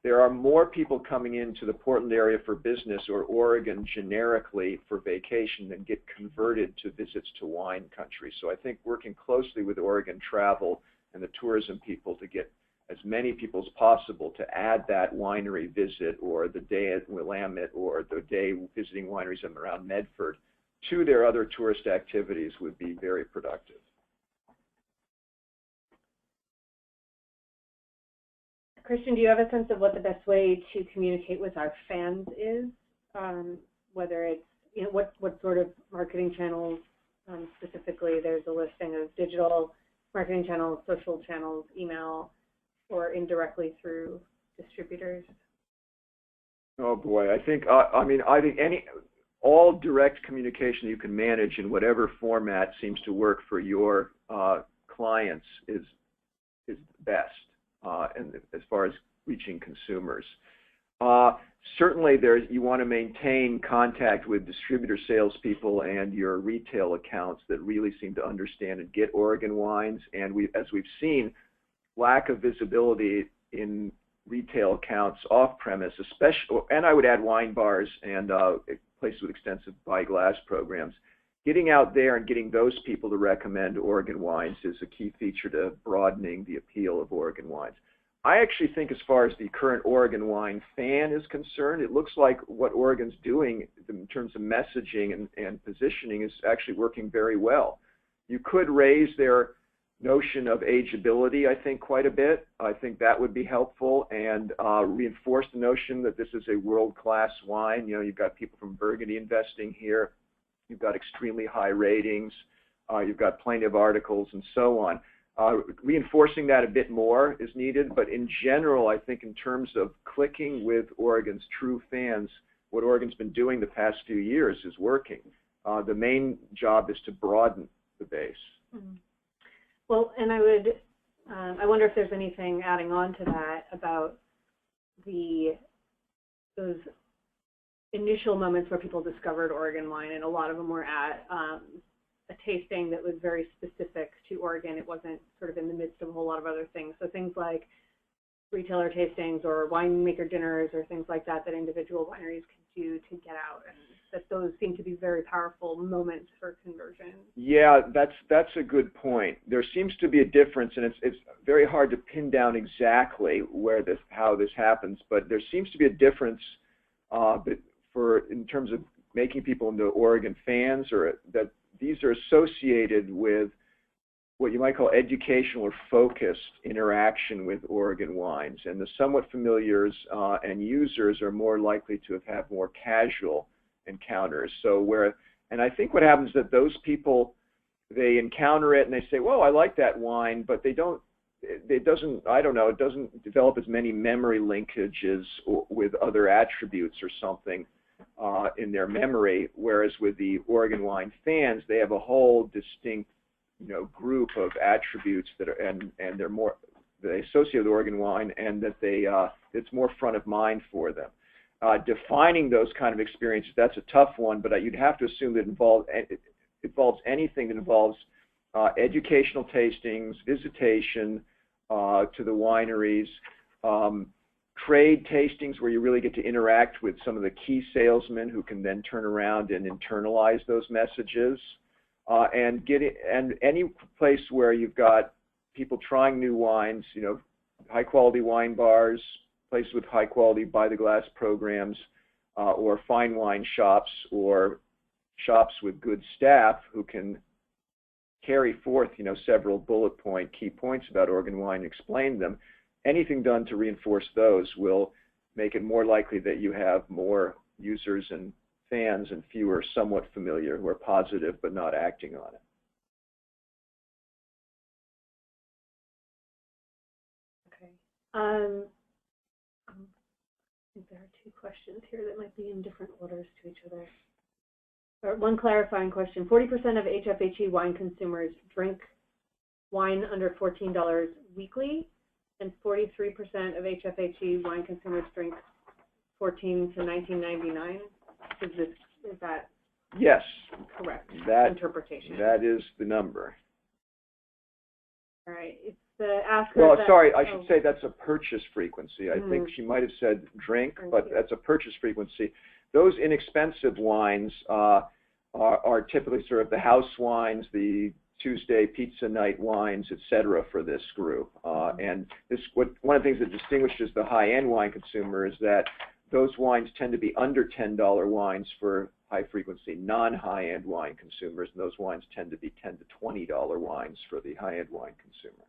C: there are more people coming into the Portland area for business or Oregon generically for vacation than get converted to visits to wine country. So I think working closely with Oregon Travel and the tourism people to get as many people as possible to add that winery visit or the day at Willamette or the day visiting wineries around Medford to their other tourist activities would be very productive.
B: Christian, do you have a sense of what the best way to communicate with our fans is? Whether it's, what sort of marketing channels Specifically, there's a listing of digital marketing channels, social channels, email, or indirectly through distributors.
C: Oh boy, I think all direct communication you can manage in whatever format seems to work for your clients is best, and as far as reaching consumers. Certainly, you want to maintain contact with distributor salespeople and your retail accounts that really seem to understand and get Oregon wines. And as we've seen, lack of visibility in retail accounts off-premise, especially, and I would add wine bars and places with extensive buy glass programs. Getting out there and getting those people to recommend Oregon wines is a key feature to broadening the appeal of Oregon wines. I actually think as far as the current Oregon wine fan is concerned, it looks like what Oregon's doing in terms of messaging and positioning is actually working very well. You could raise their notion of ageability, I think, quite a bit. I think that would be helpful, and reinforce the notion that this is a world-class wine. You know, you've got people from Burgundy investing here. You've got extremely high ratings. You've got plenty of articles and so on. Reinforcing that a bit more is needed, but in general, I think in terms of clicking with Oregon's true fans, what Oregon's been doing the past few years is working. The main job is to broaden the base.
B: Mm-hmm. Well, and I wonder if there's anything adding on to that about those initial moments where people discovered Oregon wine, and a lot of them were at a tasting that was very specific to Oregon. It wasn't sort of in the midst of a whole lot of other things. So things like retailer tastings or winemaker dinners or things like that individual wineries could do to get out, and that those seem to be very powerful moments for conversion.
C: Yeah, that's a good point. There seems to be a difference, and it's very hard to pin down exactly how this happens, but there seems to be a difference in terms of making people into Oregon fans, or that these are associated with what you might call educational or focused interaction with Oregon wines. And the somewhat familiars and users are more likely to have more casual encounters. And I think what happens is that those people, they encounter it and they say, "Whoa, I like that wine," but it doesn't develop as many memory linkages with other attributes or something in their memory, whereas with the Oregon wine fans, they have a whole distinct, group of attributes that they associate with Oregon wine, and that it's more front of mind for them. Defining those kind of experiences, that's a tough one, but you'd have to assume that it involves anything that involves educational tastings, visitation to the wineries, trade tastings where you really get to interact with some of the key salesmen who can then turn around and internalize those messages, and any place where you've got people trying new wines, high quality wine bars, places with high quality by the glass programs, or fine wine shops, or shops with good staff who can carry forth several bullet point key points about Oregon wine and explain them. Anything done to reinforce those will make it more likely that you have more users and fans and fewer somewhat familiar who are positive but not acting on it.
B: Okay. I think there are two questions here that might be in different orders to each other. One clarifying question: 40% of HFHE wine consumers drink wine under $14 weekly, and 43% of HFHE wine consumers drink $14 to $19.99. Is that
C: yes,
B: correct interpretation?
C: That is the number.
B: All right. It's the asker.
C: Well, sorry, I should say that's a purchase frequency. I think she might have said drink, but that's a purchase frequency. Those inexpensive wines are typically sort of the house wines, the Tuesday pizza night wines, etc. for this group. And one of the things that distinguishes the high-end wine consumer is that those wines tend to be under $10 wines for high-frequency non-high-end wine consumers, and those wines tend to be $10 to $20 wines for the high-end wine consumer.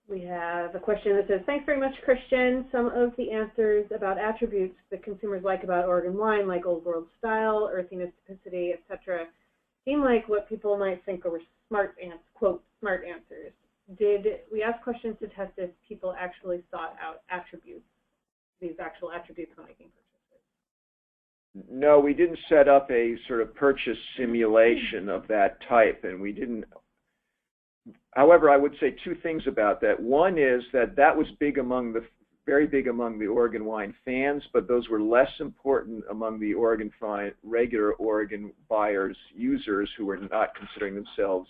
B: We have a question that says, thanks very much, Christian. Some of the answers about attributes that consumers like about Oregon wine, like Old World style, earthiness, typicity, etc., seem like what people might think were smart, quote, smart answers. Did we ask questions to test if people actually sought out attributes, these actual attributes when making purchases?
C: No, we didn't set up a sort of purchase simulation of that type, and we didn't. However, I would say two things about that. One is that was very big among the Oregon wine fans, but those were less important among the regular Oregon buyers, users who were not considering themselves,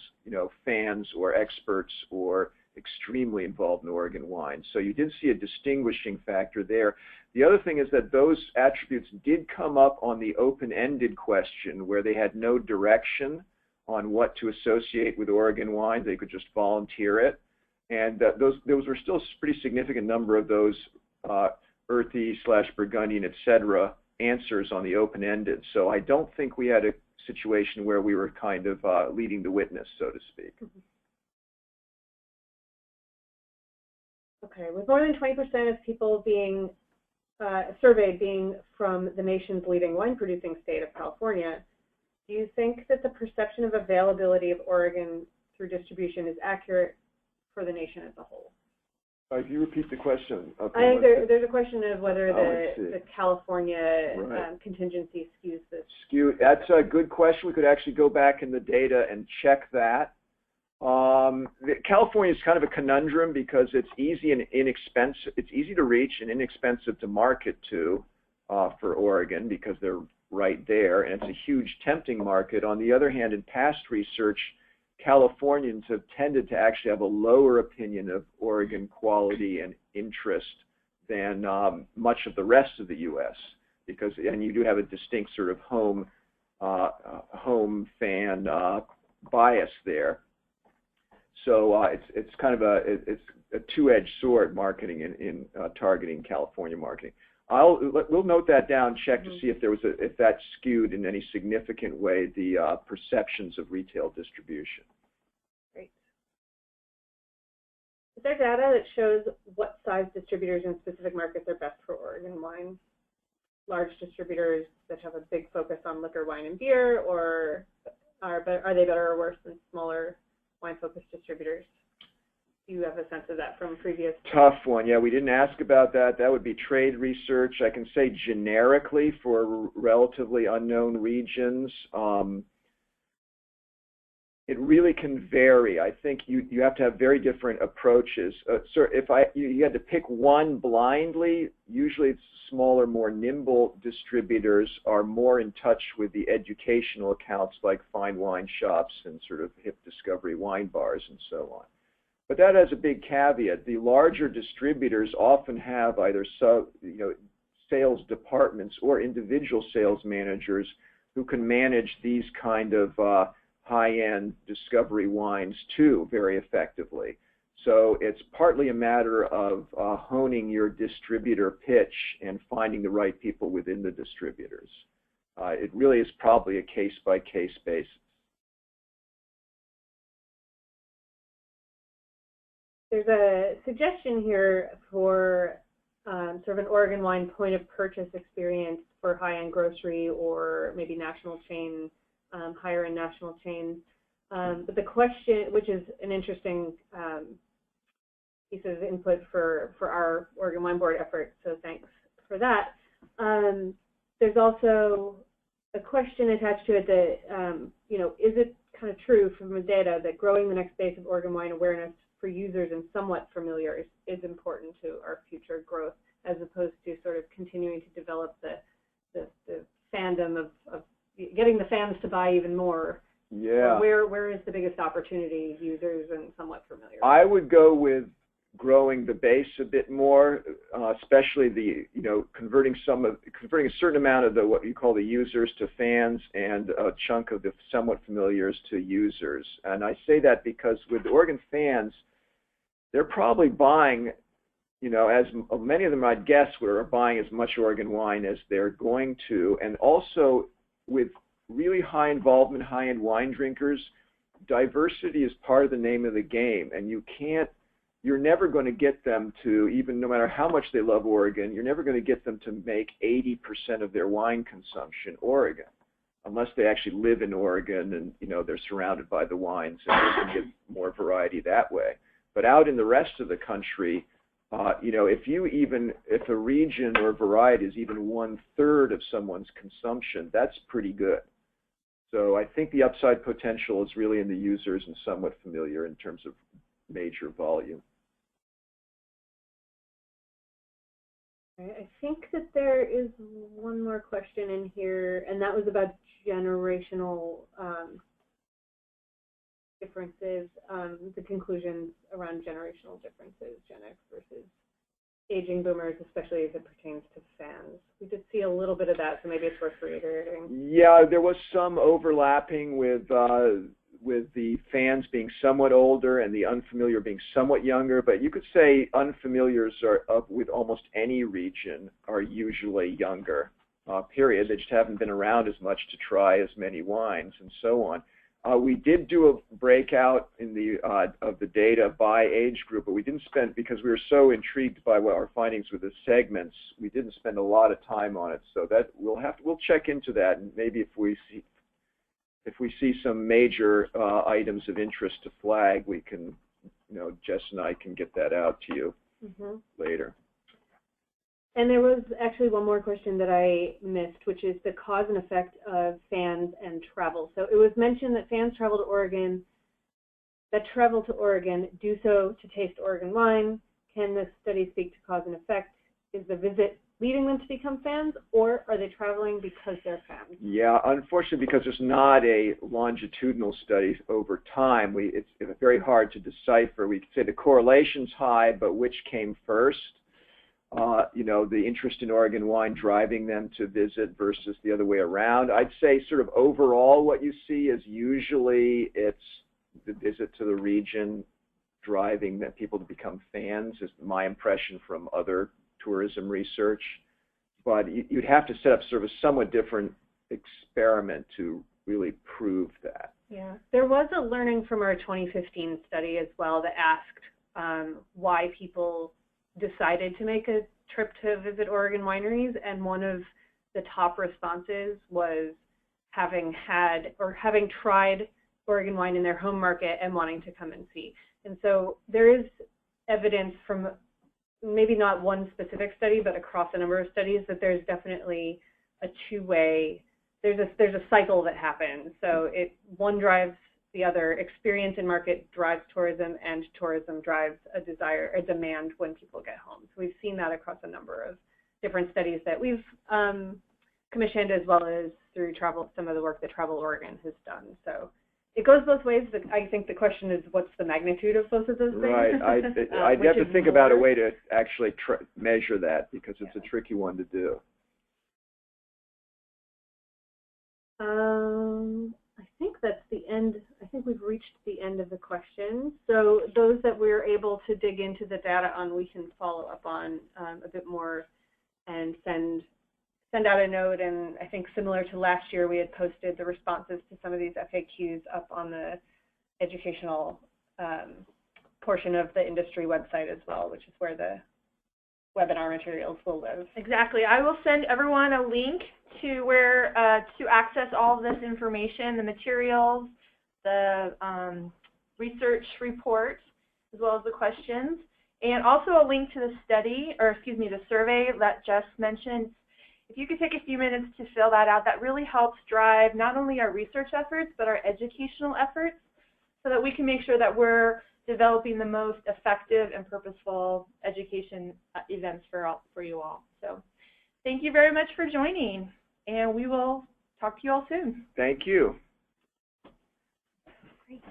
C: fans or experts or extremely involved in Oregon wine. So you did see a distinguishing factor there. The other thing is that those attributes did come up on the open-ended question where they had no direction on what to associate with Oregon wine. They could just volunteer it. And those were still a pretty significant number of those earthy / Burgundian, etc. answers on the open-ended. So I don't think we had a situation where we were kind of leading the witness, so to speak.
B: Okay, with more than 20% of people being surveyed being from the nation's leading wine-producing state of California, do you think that the perception of availability of Oregon through distribution is accurate for the nation as a whole?
C: If you repeat the question. Okay,
B: I think there's a question of whether the California contingency skews this.
C: That's a good question. We could actually go back in the data and check that. California is kind of a conundrum because it's easy and inexpensive. It's easy to reach and inexpensive to market to for Oregon because they're right there, and it's a huge tempting market. On the other hand, in past research, Californians have tended to actually have a lower opinion of Oregon quality and interest than much of the rest of the U.S. and you do have a distinct sort of home fan bias there. So it's kind of a two-edged sword marketing in targeting California marketing. We'll note that down, check to see if that skewed in any significant way the perceptions of retail distribution.
B: Great. Is there data that shows what size distributors in specific markets are best for Oregon wine? Large distributors that have a big focus on liquor, wine, and beer, or are they better or worse than smaller wine-focused distributors? Do you have a sense of that from previous?
C: Tough one. Yeah, we didn't ask about that. That would be trade research. I can say generically for relatively unknown regions, it really can vary. I think you have to have very different approaches. So if you had to pick one blindly, usually it's smaller, more nimble distributors are more in touch with the educational accounts like fine wine shops and sort of hip discovery wine bars and so on. But that has a big caveat. The larger distributors often have either sales departments or individual sales managers who can manage these kind of high-end discovery wines too very effectively. So it's partly a matter of honing your distributor pitch and finding the right people within the distributors. It really is probably a case-by-case basis.
B: There's a suggestion here for sort of an Oregon wine point of purchase experience for high-end grocery or maybe national chain, higher-end national chains. But the question, which is an interesting piece of input for our Oregon Wine Board effort, so thanks for that. There's also a question attached to it that, is it kind of true from the data that growing the next base of Oregon wine awareness for users and somewhat familiar is important to our future growth, as opposed to sort of continuing to develop the fandom of getting the fans to buy even more?
C: Yeah.
B: Where is the biggest opportunity, users and somewhat familiar?
C: I would go with growing the base a bit more, especially converting a certain amount of what you call the users to fans and a chunk of the somewhat familiars to users. And I say that because with the Oregon fans, they're probably buying, as many of them I'd guess are buying as much Oregon wine as they're going to, and also with really high involvement, high-end wine drinkers, diversity is part of the name of the game, and you can't you're never going to get them to, even no matter how much they love Oregon, you're never going to get them to make 80% of their wine consumption Oregon, unless they actually live in Oregon and, you know, they're surrounded by the wines and they can get more variety that way. But out in the rest of the country, you know, if a region or variety is even 1/3 of someone's consumption, that's pretty good. So I think the upside potential is really in the users and somewhat familiar in terms of major volume.
B: I think that there is one more question in here, and that was about generational differences, the conclusions around generational differences, Gen X versus aging boomers, especially as it pertains to fans. We did see a little bit of that, so maybe it's worth reiterating.
C: Yeah, there was some overlapping with the fans being somewhat older and the unfamiliar being somewhat younger, but you could say unfamiliars with almost any region are usually younger, period. They just haven't been around as much to try as many wines and so on. We did do a breakout in of the data by age group, but we didn't spend, because we were so intrigued by what our findings with the segments, we didn't spend a lot of time on it. So that we'll check into that, and maybe if we see some major items of interest to flag, we can, you know, Jess and I can get that out to you later.
B: And there was actually one more question that I missed, which is the cause and effect of fans and travel. So it was mentioned that fans travel to Oregon, do so to taste Oregon wine. Can this study speak to cause and effect? Is the visit leading them to become fans, or are they traveling because they're fans?
C: Yeah, unfortunately, because there's not a longitudinal study over time, it's very hard to decipher. We could say the correlation's high, but which came first? You know, the interest in Oregon wine driving them to visit versus the other way around. I'd say sort of overall what you see is usually it's the visit to the region driving people to become fans, is my impression from other tourism research. But you'd have to set up sort of a somewhat different experiment to really prove that.
B: Yeah, there was a learning from our 2015 study as well that asked why people decided to make a trip to visit Oregon wineries, and one of the top responses was having tried Oregon wine in their home market and wanting to come and see. And so there is evidence from maybe not one specific study, but across a number of studies, that there's definitely a two-way, there's a cycle that happens. So one drives the other. Experience in market drives tourism, and tourism drives a demand when people get home. So we've seen that across a number of different studies that we've commissioned, as well as through some of the work that Travel Oregon has done. So it goes both ways. I think the question is, what's the magnitude of both of those things?
C: Right. I'd have to think about a way to actually measure that, because it's a tricky one to do.
B: I think that's the end. I think we've reached the end of the questions. So those that we're able to dig into the data on, we can follow up on a bit more and send out a note. And I think similar to last year, we had posted the responses to some of these FAQs up on the educational portion of the industry website as well, which is where the webinar materials will live.
A: Exactly. I will send everyone a link to where to access all of this information, the materials, the research report, as well as the questions, and also a link to the the survey that Jess mentioned. If you could take a few minutes to fill that out, that really helps drive not only our research efforts, but our educational efforts, so that we can make sure that we're developing the most effective and purposeful education events for you all. So thank you very much for joining, and we will talk to you all soon.
C: Thank you.
A: Great.